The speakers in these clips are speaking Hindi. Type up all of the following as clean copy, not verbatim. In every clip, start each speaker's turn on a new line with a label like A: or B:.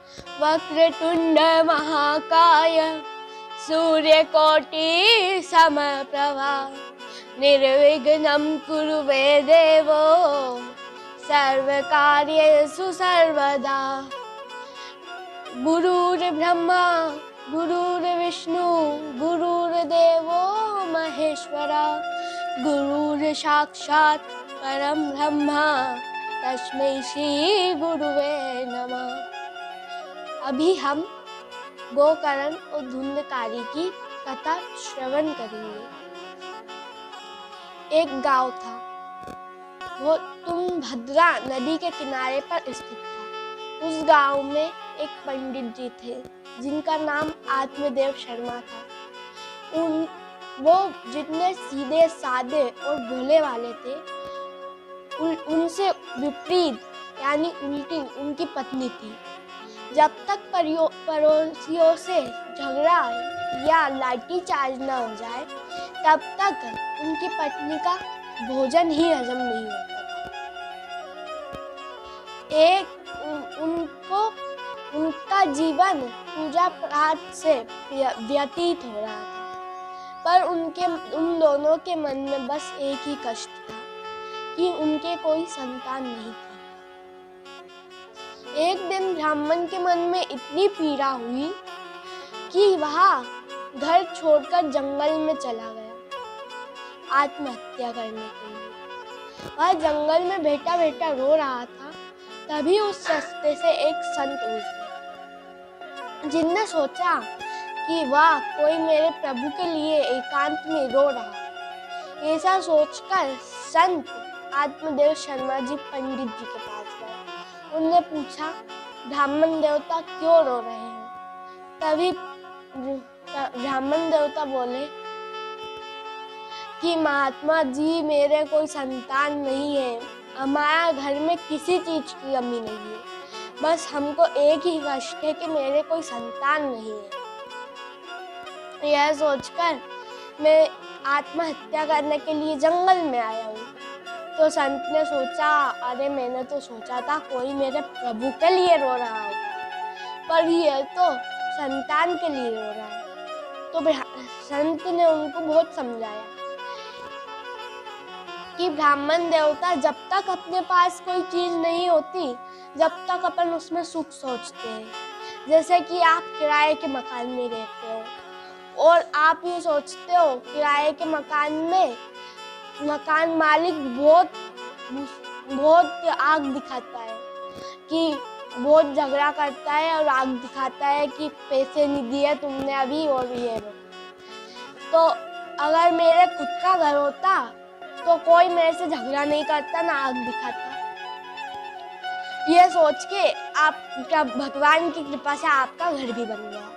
A: वक्रतुंड महाकाय सूर्यकोटि समप्रभा निर्विघ्नं कुरु मे देवो सर्वकार्येषु सर्वदा। गुरुर्ब्रह्मा गुरुर्विष्णु गुरुर्देवो महेश्वरा गुरुर्साक्षात् परम ब्रह्मा तस्मै श्री गुरुवे नमः। अभी हम गोकर्ण और धुंधकारी की कथा श्रवण करेंगे। एक गांव था, वो तुंगभद्रा नदी के किनारे पर स्थित था। उस गांव में एक पंडित जी थे जिनका नाम आत्मदेव शर्मा था। वो जितने सीधे साधे और भोले वाले थे, उनसे विपरीत यानी उल्टी उनकी पत्नी थी। जब तक पड़ोसियों से झगड़ा या लाठीचार्ज न हो जाए तब तक उनकी पत्नी का भोजन ही हजम नहीं होता था। उनका जीवन पूजा पाठ से व्यतीत हो रहा था, पर उन दोनों के मन में बस एक ही कष्ट था कि उनके कोई संतान नहीं थी। एक दिन ब्राह्मण के मन में इतनी पीड़ा हुई कि वह घर छोड़कर जंगल में चला गया आत्महत्या करने के लिए। वह जंगल में बैठा बैठा रो रहा था, तभी उस रास्ते से एक संत गुजरे जिनने सोचा कि वाह, कोई मेरे प्रभु के लिए एकांत में रो रहा है। ऐसा सोचकर संत आत्मदेव शर्मा जी पंडित जी के पास गए। उनने पूछा, ब्राह्मण देवता क्यों रो रहे हैं? तभी ब्राह्मण देवता बोले कि महात्मा जी, मेरे कोई संतान नहीं है। हमारा घर में किसी चीज की कमी नहीं है, बस हमको एक ही कष्ट है कि मेरे कोई संतान नहीं है। यह सोचकर मैं आत्महत्या करने के लिए जंगल में आया हूँ। तो संत ने सोचा, अरे मैंने तो सोचा था कोई मेरे प्रभु के लिए रो रहा होगा, पर यह तो संतान के लिए रो रहा है। तो संत ने उनको बहुत समझाया कि ब्राह्मण देवता, जब तक अपने पास कोई चीज नहीं होती जब तक अपन उसमें सुख सोचते हैं। जैसे कि आप किराए के मकान में रहते हो और आप ये सोचते हो किराए के मकान में मकान मालिक बहुत आग दिखाता है, कि बहुत झगड़ा करता है और आग दिखाता है कि पैसे नहीं दिए तुमने अभी और ये रो। तो अगर मेरे खुद का घर होता तो कोई मेरे से झगड़ा नहीं करता, ना आग दिखाता। ये सोच के आप भगवान की कृपा से आपका घर भी बन गया।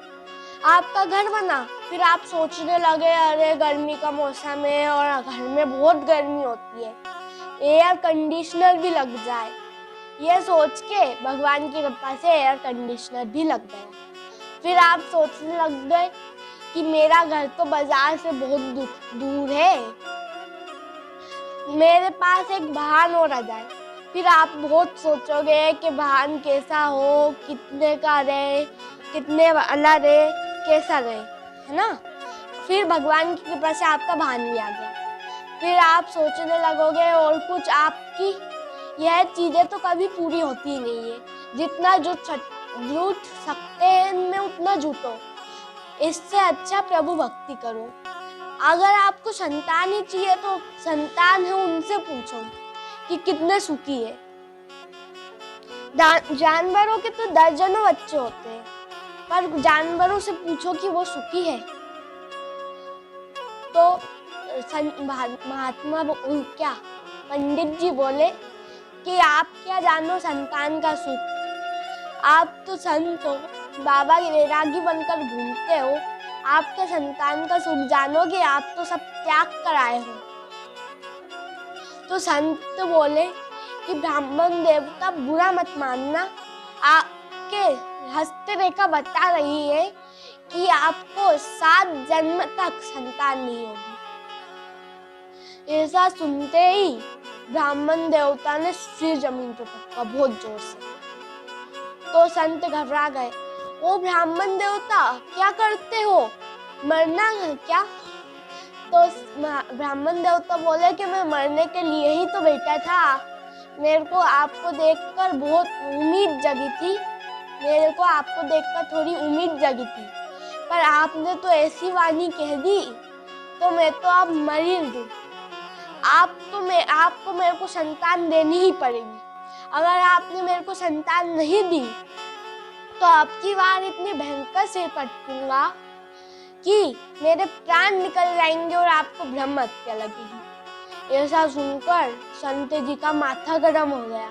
A: आपका घर बना, फिर आप सोचने लगे, अरे गर्मी का मौसम है और घर में बहुत गर्मी होती है, एयर कंडीशनर भी लग जाए। ये सोच के भगवान की कृपा से एयर कंडीशनर भी लग गया। फिर आप सोचने लग गए कि मेरा घर तो बाजार से बहुत दूर है, मेरे पास एक वाहन और आ जाए। फिर आप बहुत सोचोगे कि वाहन कैसा हो, कितने का रहे, कितने वाला रहे, कैसा रहे, है ना। फिर भगवान की कृपा से आपका वाहन भी आ गया। फिर आप सोचने लगोगे और कुछ, आपकी यह चीजें तो कभी पूरी होती नहीं है। जितना जुट सकते हैं इनमें उतना जुटो, इससे अच्छा प्रभु भक्ति करो। अगर आपको संतान ही चाहिए तो संतान है उनसे पूछो कि कितने सुखी है। जानवरों के तो दर्जनों बच्चे होते हैं, पर जानवरों से पूछो कि वो सुखी है। तो महात्मा क्या पंडित जी बोले कि आप क्या जानो संतान का सुख, आप तो संत हो, बाबा वैरागी बनकर घूमते हो, आपके संतान का सुख जानोगे, आप तो सब त्याग कर आए हो। तो संत बोले कि ब्राह्मण देवता बुरा मत मानना, आपके हस्तरेखा बता रही है कि आपको 7 जन्म तक संतान नहीं होगी। ऐसा सुनते ही ब्राह्मण देवता ने सिर जमीन पर पटका बहुत जोर से। तो संत घबरा गए। ओ ब्राह्मण देवता, क्या करते हो, मरना है क्या? तो ब्राह्मण देवता बोले कि मैं मरने के लिए ही तो बैठा था। मेरे को आपको देखकर बहुत उम्मीद जगी थी, मेरे को आपको देखकर थोड़ी उम्मीद जगी थी, पर आपने तो ऐसी वाणी कह दी तो मैं तो अब मर ही दूँ। आपको मेरे को संतान देनी ही पड़ेगी। अगर आपने मेरे को संतान नहीं दी तो आपकी बार इतनी भयंकर से पटकूंगा कि मेरे प्राण निकल जाएंगे और आपको ब्रह्म हत्या लगेगी। ऐसा सुनकर संत जी का माथा गर्म हो गया,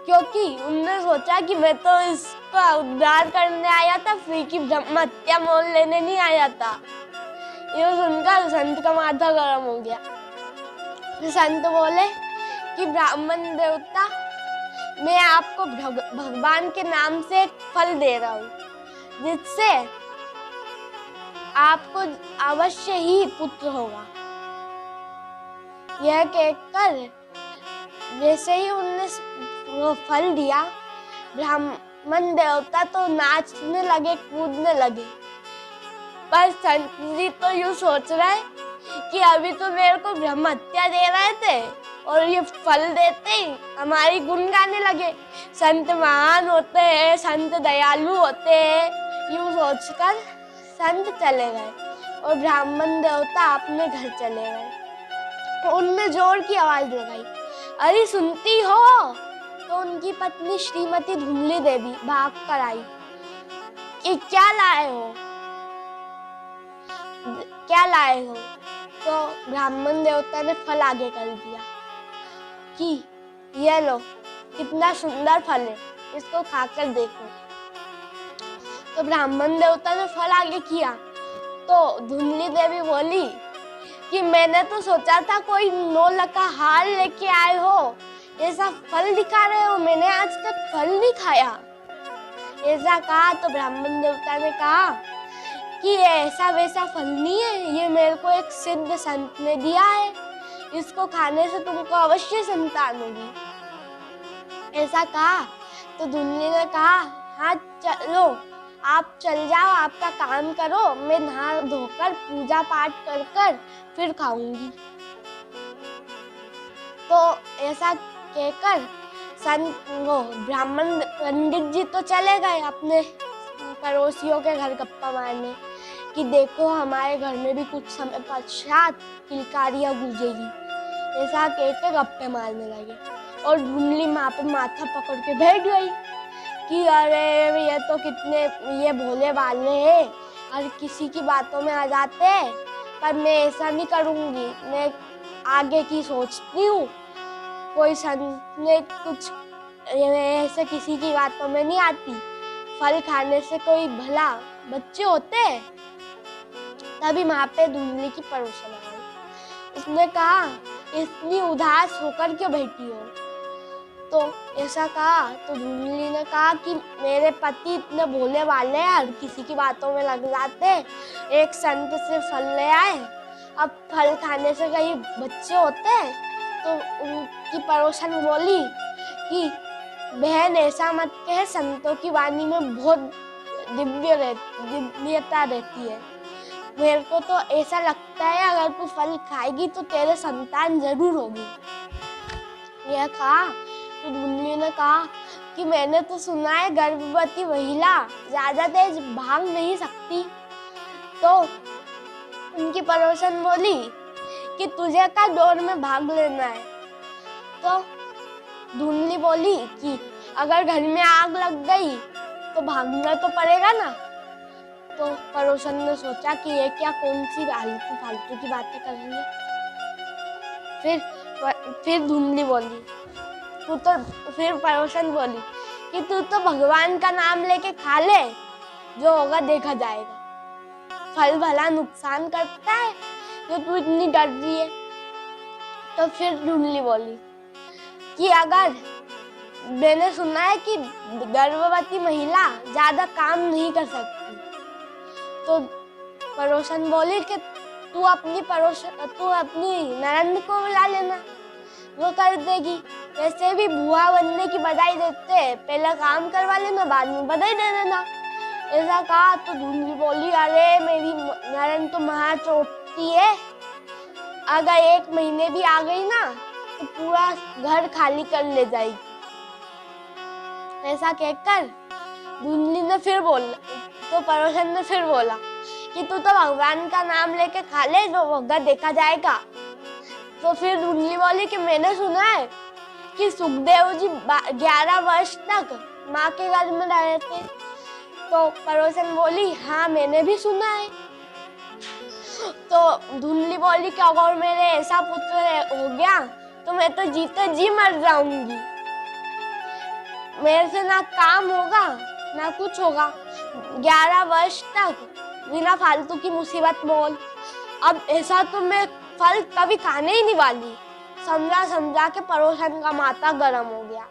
A: क्योंकि उन्होंने सोचा कि मैं तो इसका उद्धार करने आया था, फिर की ब्रह्म हत्या मोल लेने नहीं आया था। ये सुनकर संत का माथा गर्म हो गया। संत बोले कि ब्राह्मण देवता, मैं आपको भगवान के नाम से एक फल दे रहा हूँ, जिससे आपको अवश्य ही पुत्र होगा। यह कहकर जैसे ही उनने वो फल दिया, ब्राह्मण देवता तो नाचने लगे, कूदने लगे। पर संत जी तो यूँ सोच रहे कि अभी तो मेरे को ब्रह्म हत्या दे रहे थे और ये फल देते ही हमारी गुण गाने लगे। संत महान होते हैं, संत दयालु होते हैं, यूँ सोचकर संत चले गए और ब्राह्मण देवता अपने घर चले गए। उनने जोर की आवाज लगाई, अरे सुनती हो? तो उनकी पत्नी श्रीमती धुमली देवी भाग कर आई कि क्या लाए हो, क्या लाए हो? तो ब्राह्मण देवता ने फल आगे कर दिया कि ये लो, कितना सुंदर फल है, इसको खाकर देखो। तो ब्राह्मण देवता ने फल आगे किया तो धुमली देवी बोली कि मैंने तो सोचा था कोई 9 लाख का हार लेके आए हो, ऐसा फल दिखा रहे हो, मैंने आज तक फल नहीं खाया। ऐसा कहा तो ब्राह्मण देवता ने कहा कि ये ऐसा वैसा फल नहीं है, ये मेरे को एक सिद्ध संत ने दिया है, इसको खाने से तुमको अवश्य संतान होगी। ऐसा कहा तो धुमली ने कहा, हाँ चलो आप चल जाओ, आपका काम करो, मैं नहा धोकर पूजा पाठ कर कर फिर खाऊंगी। तो ऐसा कहकर संत वो ब्राह्मण पंडित जी तो चले गए अपने पड़ोसियों के घर गप्पा मारने कि देखो हमारे घर में भी कुछ समय पश्चात किलकारियाँ गूंजेगी। ऐसा कहकर गप्पे मारने लगे और धुमली माँ पे माथा पकड़ के बैठ गई कि अरे ये तो कितने ये भोले वाले हैं, हर किसी की बातों में आ जाते हैं, पर मैं ऐसा नहीं करूँगी, मैं आगे की सोचती हूँ। कोई संत ने कुछ ऐसे किसी की बातों में नहीं आती, फल खाने से कोई भला बच्चे होते हैं। तभी वहाँ पे धुमली की पड़ोसन आ गई। उसने कहा, इतनी उदास होकर क्यों बैठी हो? तो ऐसा कहा तो धुमली ने कहा कि मेरे पति इतने भोले वाले हैं, हर किसी की बातों में लग जाते हैं, एक संत से फल ले आए, अब फल खाने से कई बच्चे होते हैं। तो उनकी पड़ोसन बोली कि बहन ऐसा मत कह, संतों की वाणी में बहुत दिव्यता रहती है, मेरे को तो ऐसा लगता है अगर तू फल खाएगी तो तेरे संतान जरूर होगी। यह कहा तो धुमली ने कहा कि मैंने तो सुना है गर्भवती महिला ज्यादा तेज भाग नहीं सकती। तो उनकी पड़ोसन बोली कि तुझे का दौड़ में भाग लेना है। तो धुमली बोली कि अगर घर में आग लग गई तो भागना तो पड़ेगा ना। तो पड़ोसन ने सोचा कि ये क्या कौन सी फालतू की बातें कर रही है। फिर धुमली बोली, फिर पड़ोसन बोली कि तू तो भगवान का नाम लेके खा ले, जो होगा देखा जाएगा, फल भला नुकसान करता है जो तू इतनी डर रही है। तो फिर धुमली बोली कि अगर मैंने सुना है कि गर्भवती महिला ज्यादा काम नहीं कर सकती। तो पड़ोसन बोली कि तू अपनी ननंद को बुला लेना। वो कर देगी। वैसे भी बुआ बनने की बधाई देते हैं, पहले काम करवा लेना, बाद में बधाई दे देना। ऐसा कहा तो धुंधली बोली, अरे मेरी नरन तो महा चोटती है, अगर 1 महीने भी आ गई ना तो पूरा घर खाली कर ले जाएगी। ऐसा कहकर धुंधली ने फिर बोला, तो पड़ोसन ने फिर बोला कि तू तो भगवान का नाम लेके खा ले, जो होगा देखा जाएगा। तो फिर धुंधली बोली कि मैंने सुना है कि सुखदेव जी 11 वर्ष तक माँ के घर में रहे थे। तो पड़ोसन बोली, हाँ मैंने भी सुना है। तो धुंधली बोली कि अगर मेरे ऐसा पुत्र हो गया तो मैं तो जीते जी मर जाऊंगी, मेरे से ना काम होगा ना कुछ होगा। 11 वर्ष तक बिना फालतू की मुसीबत मोल, अब ऐसा तो मैं फल कभी खाने ही नहीं वाली। समझा समझा के पड़ोसन का माथा गर्म हो गया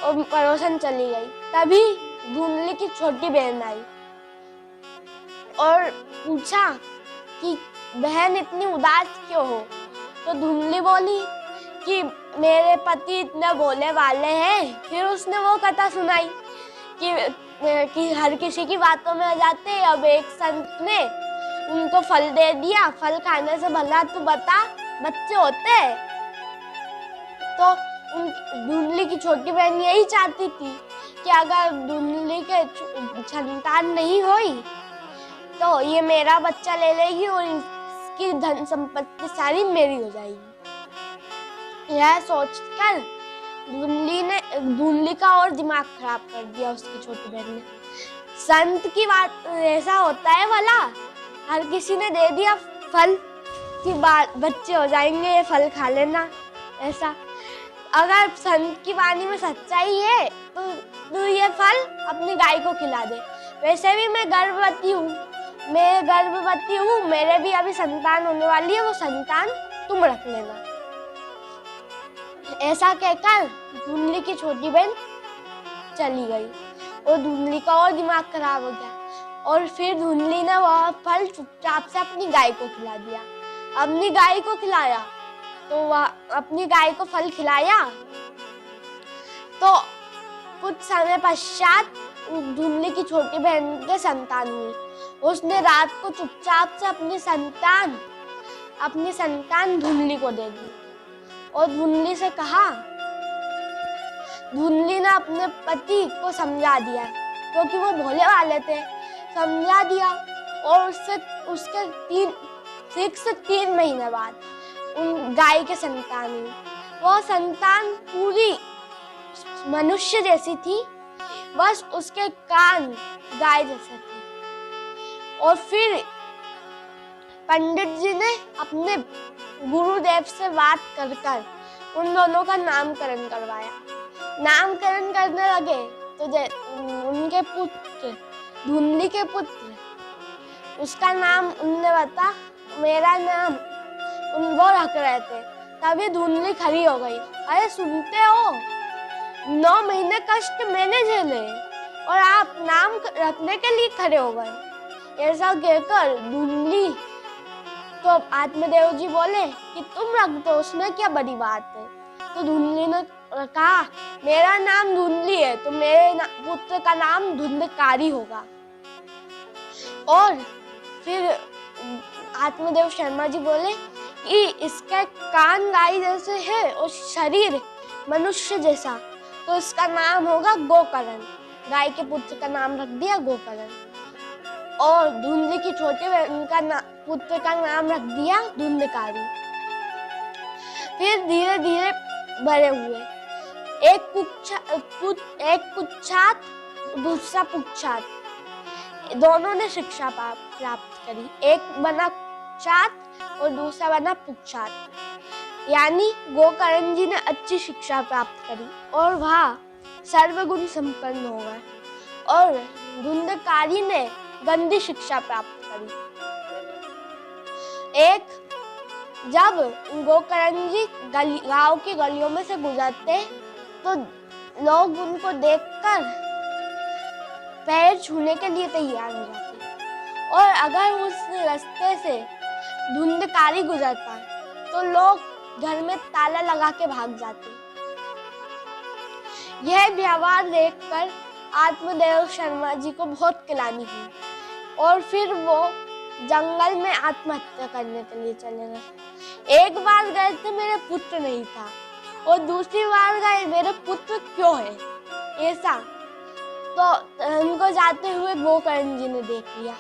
A: और पड़ोसन चली गई। तभी धुंधली की छोटी बहन आई और पूछा कि बहन इतनी उदास क्यों हो। तो धुंधली बोली कि मेरे पति इतने भोले वाले हैं। फिर उसने वो कथा सुनाई कि हर किसी की बातों में आ जाते हैं। अब एक संत ने उनको फल दे दिया, फल खाने से भला तू बता बच्चे होते हैं। तो धुंधली की छोटी बहन यही चाहती थी कि अगर धुंधली के संतान नहीं हुई तो ये मेरा बच्चा ले लेगी और इसकी धन संपत्ति सारी मेरी हो जाएगी। यह सोचकर धुंधली का और दिमाग खराब कर दिया उसकी छोटी बहन ने। संत की बात ऐसा होता है भला, हर किसी ने दे दिया फल कि बच्चे हो जाएंगे, ये फल खा लेना। ऐसा अगर संत की वाणी में सच्चाई है तो ये फल अपनी गाय को खिला दे। वैसे भी मैं गर्भवती हूँ, मेरे भी अभी संतान होने वाली है, वो संतान तुम रख लेना। ऐसा कहकर धुंधली की छोटी बहन चली गई और धुंधली का और दिमाग खराब हो गया। और फिर धुंधली ने वह फल चुपचाप से अपनी गाय को खिला दिया। अपनी गाय को खिलाया तो वह अपनी गाय को फल खिलाया। तो कुछ समय पश्चात धुंधली की छोटी बहन के संतान हुई। उसने रात को चुपचाप से अपनी संतान धुंधली को दे दी और धुंधली से कहा। धुंधली ने अपने पति को समझा दिया क्योंकि वो भोले वाले थे, समझा दिया। और उसके 3 महीने बाद उन गाय के संतान हुई। वो संतान पूरी मनुष्य जैसी थी, बस उसके कान गाय जैसे थे। और फिर पंडित जी ने अपने गुरुदेव से बात कर उन दोनों का नामकरण करवाया। नामकरण करने लगे तो उनके पुत्र, धुंधली के पुत्र, उसका नाम उनने बता, मेरा नाम वो रख रहे थे। तभी धुंधली खड़ी हो गई। अरे सुनते हो, 9 महीने कष्ट मैंने झेले और आप नाम रखने के लिए खड़े हो गए। ऐसा कहकर धुंधली तो आत्मदेव जी बोले कि तुम रख दो, उसमें क्या बड़ी बात है। तो धुंधली ने कहा, मेरा नाम धुंधली है तो मेरे पुत्र का नाम धुंधकारी होगा। और फिर आत्मदेव शर्मा जी बोले कि इसके कान गाय जैसे है और शरीर मनुष्य जैसा, तो इसका नाम होगा गोकर्ण। गाय के पुत्र का नाम रख दिया गोकर्ण। और धुंधली की छोटी बहन का पुत्र का नाम रख दिया धुंधकारी। फिर धीरे धीरे बड़े हुए। एक कुच्छात दूसरा पुच्छात, दोनों ने शिक्षा प्राप्त करी। एक बना कुच्छात और दूसरा बना पुच्छात। यानी गोकर्ण जी ने अच्छी शिक्षा प्राप्त करी और वह सर्वगुण संपन्न हो गए और धुंधकारी ने गंदी शिक्षा प्राप्त करी। जब गोकर्ण जी गांव की गलियों में से गुजरते तो लोग उनको देखकर पैर छूने के लिए तैयार हो जाते। और अगर उस रास्ते से धुंधकारी गुजरता तो लोग घर में ताला लगा के भाग जाते। यह व्यवहार देखकर आत्मदेव शर्मा जी को बहुत ग्लानि हुई और फिर वो जंगल में आत्महत्या करने के लिए चले गए। एक बार गए थे मेरे पुत्र नहीं था और दूसरी बार गए मेरे पुत्र क्यों है ऐसा। तो उनको जाते हुए गोकर्ण जी ने देख लिया।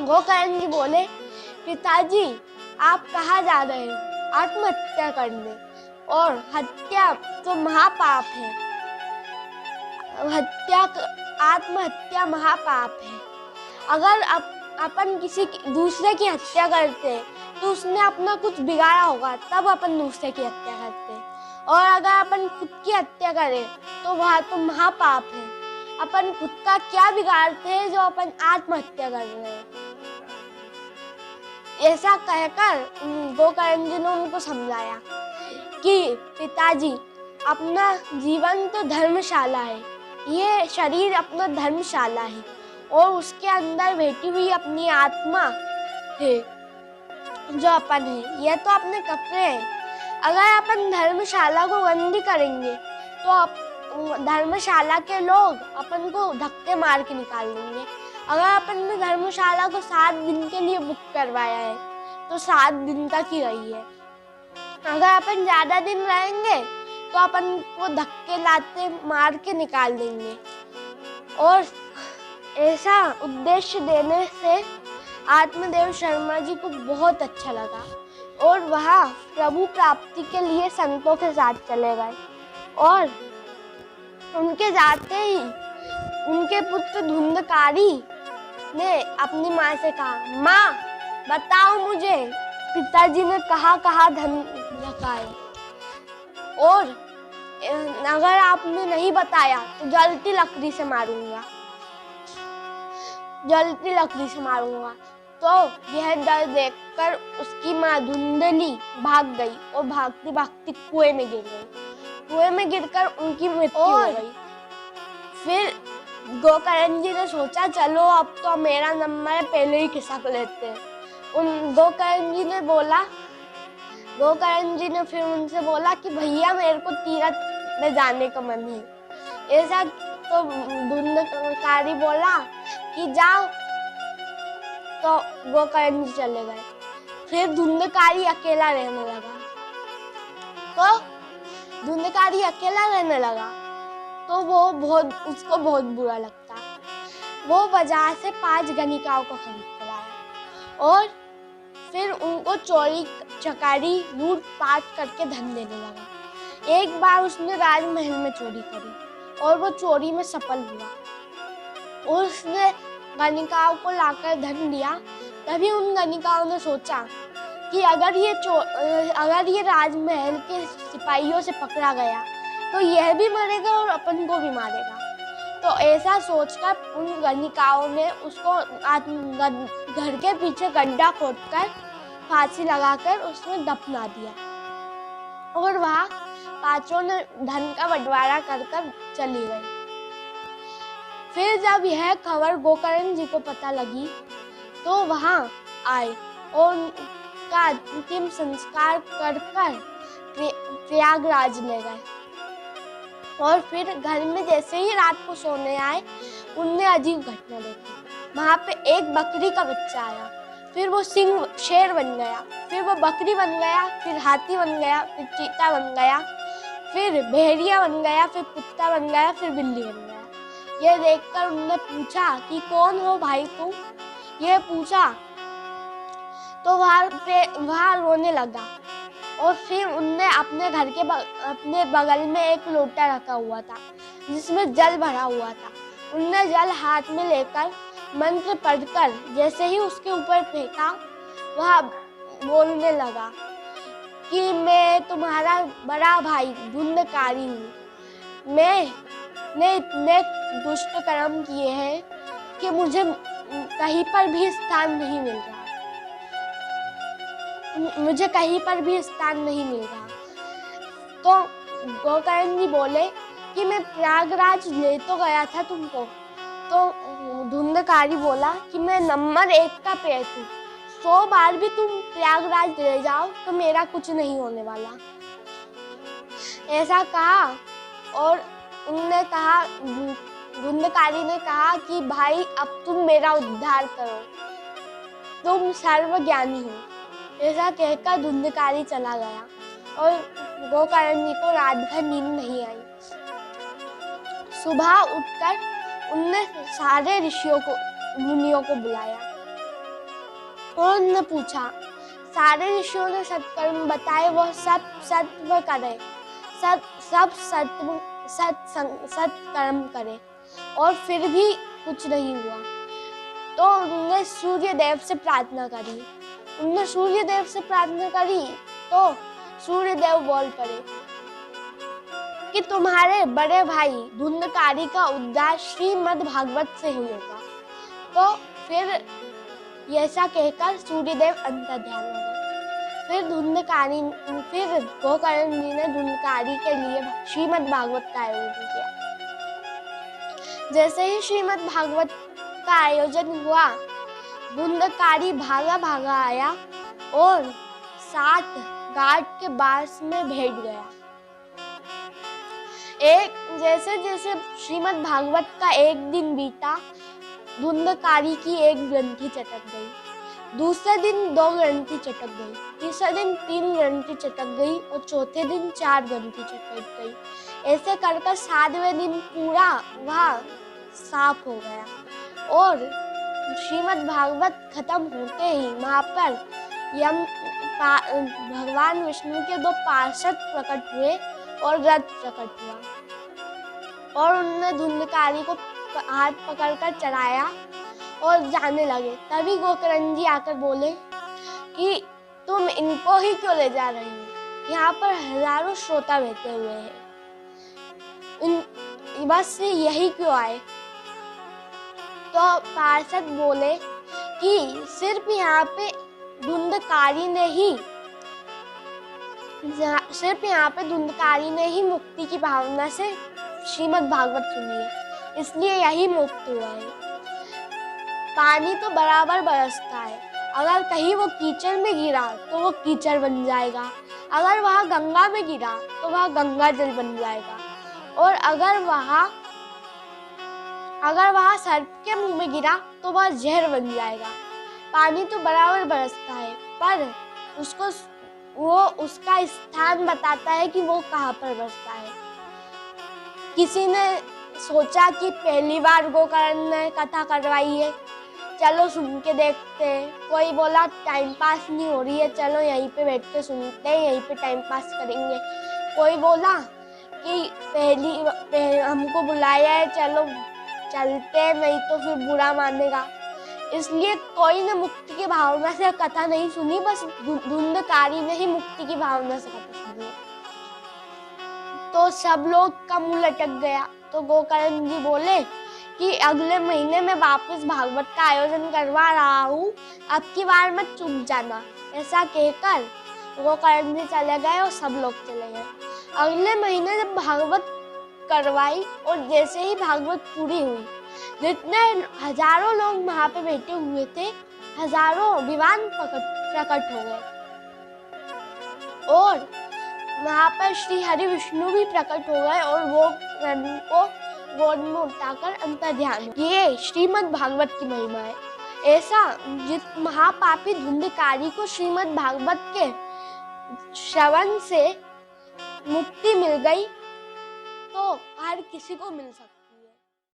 A: गोकर्ण जी बोले, पिताजी आप कहाँ जा रहे हो? आत्महत्या करने, और हत्या तो महापाप है। आत्महत्या महापाप है। अगर अपन किसी दूसरे की हत्या करते तो उसने अपना कुछ बिगाड़ा होगा, तब अपन दूसरे की हत्या करते, और अगर अपन खुद की हत्या करें तो वह तो महापाप है। अपन खुद का क्या बिगाड़ते हैं जो अपन आत्महत्या कर रहे हैं। ऐसा कहकर गोकर्ण जी ने उनको समझाया कि पिताजी अपना जीवन तो धर्मशाला है, ये शरीर अपना धर्मशाला है और उसके अंदर बैठी हुई अपनी आत्मा है जो अपन है, यह तो अपने कपड़े हैं। अगर अपन धर्मशाला को गंदी करेंगे तो धर्मशाला के लोग अपन को धक्के मार के निकाल देंगे। अगर अपन ने धर्मशाला को 7 दिन के लिए बुक करवाया है तो 7 दिन तक ही रही है। अगर अपन ज्यादा दिन रहेंगे तो अपन को धक्के लाते मार के निकाल देंगे। और ऐसा उद्देश्य देने से आत्मदेव शर्मा जी को बहुत अच्छा लगा और वह प्रभु प्राप्ति के लिए संतों के साथ चले गए। और उनके जाते ही उनके पुत्र धुंधकारी ने अपनी माँ से कहा, माँ बताओ मुझे पिताजी ने कहाँ धन रखा है, और अगर आपने नहीं बताया तो जलती लकड़ी से मारूंगा। तो यह डर देखकर उसकी माँ धुंधली भाग गई और भागती भागती कुएं में गिर गई। कुएं में गिरकर उनकी मृत्यु हो गई। फिर गोकर्ण जी ने सोचा, चलो अब तो मेरा नंबर है, पहले ही खिसक लेते हैं। गोकर्ण जी ने फिर उनसे बोला कि भैया मेरे को तीर्थ में जाने का मन है। ऐसा तो धुंधकारी बोला कि जाओ, तो गोकर्ण जी चले गए। फिर धुंधकारी अकेला रहने लगा तो उसको बहुत बुरा लगता। वो बाजार से 5 गणिकाओं को खरीद कर आया और फिर उनको चोरी चकारी लूट पाट करके धन देने लगा। एक बार उसने राजमहल में चोरी करी और वो चोरी में सफल हुआ और उसने गणिकाओं को लाकर धन दिया। तभी उन गणिकाओं ने सोचा कि अगर ये राजमहल के सिपाहियों से पकड़ा गया तो यह भी मरेगा और अपन को भी मारेगा। तो ऐसा सोचकर उन गणिकाओं ने उसको घर के पीछे गड्ढा खोदकर फांसी लगाकर उसमें दफना दिया और वहाँ 5 ने धन का बंटवारा कर चली गई। फिर जब यह खबर गोकर्ण जी को पता लगी तो वहाँ आए और उनका अंतिम संस्कार कर प्रयागराज ले गए। और फिर घर में जैसे ही रात को सोने आए, उनने अजीब घटना देखी। वहाँ पे एक बकरी का बच्चा आया, फिर वो शेर बन गया, फिर वो बकरी बन गया, फिर हाथी बन गया, फिर चीता बन गया, फिर भेड़िया बन गया, फिर कुत्ता बन गया, फिर बिल्ली बन गया। ये देखकर उनने पूछा कि कौन हो भाई तुम? ये पूछा तो वहाँ रोने लगा। और फिर उनने अपने घर के अपने बगल में एक लोटा रखा हुआ था जिसमें जल भरा हुआ था। उनने जल हाथ में लेकर मंत्र पढ़कर जैसे ही उसके ऊपर फेंका, वह बोलने लगा कि मैं तुम्हारा बड़ा भाई धुंधकारी हूँ। मैंने इतने दुष्ट कर्म किए हैं कि मुझे कहीं पर भी स्थान नहीं मिल रहा। तो गोकर्ण जी बोले कि मैं प्रयागराज ले तो गया था तुमको। तो धुंधकारी बोला कि मैं नंबर 1 का प्रेत हूँ, 100 बार भी तुम प्रयागराज ले जाओ तो मेरा कुछ नहीं होने वाला। ऐसा कहा और उनने कहा, धुंधकारी ने कहा कि भाई अब तुम मेरा उद्धार करो, तुम सर्वज्ञानी हो। ऐसा कहकर धुंधकारी चला गया और गोकर्ण जी को रात भर नींद नहीं आई। सुबह उठकर उनने सारे ऋषियों को, मुनियों को बुलाया और उनने पूछा। सारे ऋषियों ने सत्कर्म बताए, वो सब सत्व करे, सब सत्कर्म करे, और फिर भी कुछ नहीं हुआ। तो उन्होंने सूर्य देव से प्रार्थना करी। उन्होंने सूर्य देव से प्रार्थना करी तो सूर्य देव बोल पड़े कि तुम्हारे बड़े भाई धुंधकारी का उद्धार श्रीमद् भागवत से ही होगा। तो फिर ऐसा कहकर सूर्यदेव अंतर्ध्यान हो गए। फिर गोकर्ण जी ने धुंधकारी के लिए श्रीमद् भागवत का आयोजन किया। जैसे ही श्रीमद् भागवत का आयोजन हुआ, धुंधकारी भागा आया और 7 गांठ के बांस में बैठ गया। जैसे जैसे श्रीमद् भागवत का एक दिन बीता, धुंधकारी की एक ग्रंथि चटक गई, दूसरे दिन 2 ग्रंथि चटक गई, तीसरे दिन 3 ग्रंथि चटक गई और चौथे दिन 4 ग्रंथि चटक गई। ऐसे कर 7वें दिन पूरा वह साफ हो गया और श्रीमद् भागवत खत्म होते ही वहां पर भगवान विष्णु के 2 पार्षद प्रकट हुए और रथ प्रकट हुआ और उन्होंने धुंधकारी को हाथ पकड़कर चढ़ाया और जाने लगे। तभी गोकर्ण जी आकर बोले कि तुम इनको ही क्यों ले जा रही हो, यहाँ पर हजारों श्रोता बैठे हुए हैं, बस यही क्यों आए। तो पार्षद बोले कि सिर्फ यहाँ पे धुंधकारी ने ही मुक्ति की भावना से श्रीमद् भागवत सुनी है, इसलिए यही मुक्त हुआ है। पानी तो बराबर बरसता है, अगर कहीं वो कीचड़ में गिरा तो वो कीचड़ बन जाएगा, अगर वह गंगा में गिरा तो वह गंगा जल बन जाएगा, और अगर वह सर्प के मुंह में गिरा तो वह जहर बन जाएगा। पानी तो बराबर बरसता है, पर उसका स्थान बताता है कि वो कहाँ पर बरसता है। किसी ने सोचा कि पहली बार गोकर्ण ने कथा करवाई है, चलो सुन के देखते हैं। कोई बोला टाइम पास नहीं हो रही है, चलो यहीं पे बैठ के सुनते हैं, यहीं पे टाइम पास करेंगे। कोई बोला कि हमको बुलाया है, चलो चलते हैं, नहीं तो फिर बुरा मानेगा। इसलिए कोई ने मुक्ति की भावना से कथा नहीं सुनी, बस धुंधकारी ने ही मुक्ति की भावना से कथा सुनी। तो सब लोग का मुंह लटक गया। तो गोकर्ण जी बोले कि अगले महीने में वापस भागवत का आयोजन करवा रहा हूँ, अब की बार मत चूक जाना। ऐसा कहकर गोकर्ण जी चले गए और सब लोग चले गए। अगले महीने जब भागवत करवाई और जैसे ही भागवत पूरी हुई, जितने हजारों लोग वहां पे बैठे हुए थे, हजारों विद्वान प्रकट हो गए और वहां पर श्री हरि विष्णु भी प्रकट हो गए और वो को गोद में उठाकर अंतर्ध्यान। ये श्रीमद् भागवत की महिमा है। ऐसा जिस महापापी धुंधकारी को श्रीमद् भागवत के श्रवण से मुक्ति मिल गई, तो हर किसी को मिल सकती है।